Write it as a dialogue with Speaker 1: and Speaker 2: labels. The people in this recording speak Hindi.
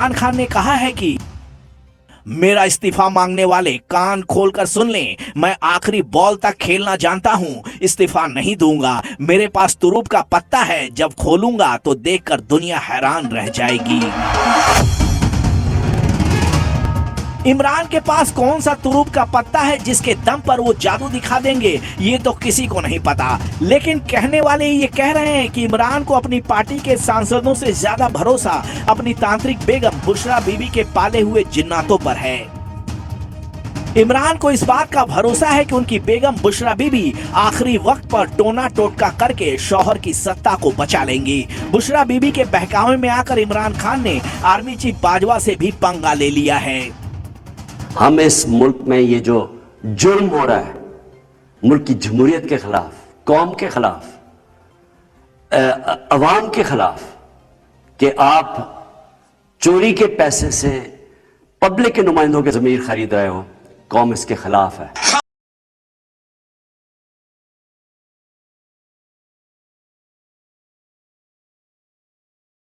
Speaker 1: इमरान खान ने कहा है कि मेरा इस्तीफा मांगने वाले कान खोलकर सुन लें, मैं आखिरी बॉल तक खेलना जानता हूं, इस्तीफा नहीं दूंगा। मेरे पास तुरूप का पत्ता है, जब खोलूंगा तो देखकर दुनिया हैरान रह जाएगी। इमरान के पास कौन सा तुरूप का पत्ता है जिसके दम पर वो जादू दिखा देंगे, ये तो किसी को नहीं पता। लेकिन कहने वाले ये कह रहे हैं कि इमरान को अपनी पार्टी के सांसदों से ज्यादा भरोसा अपनी तांत्रिक बेगम बुशरा बीबी के पाले हुए जिन्नातों पर है। इमरान को इस बात का भरोसा है कि उनकी बेगम बुशरा बीबी आखिरी वक्त पर टोना टोटका करके शौहर की सत्ता को बचा लेंगी। बुशरा बीबी के बहकावे में आकर इमरान खान ने आर्मी चीफ बाजवा से भी पंगा ले लिया है।
Speaker 2: हम इस मुल्क में ये जो जुर्म हो रहा है, मुल्क की जमहूरियत के खिलाफ, कौम के खिलाफ, अवाम के खिलाफ, कि आप चोरी के पैसे से पब्लिक के नुमाइंदों के जमीर खरीद रहे हो, कौम इसके खिलाफ है।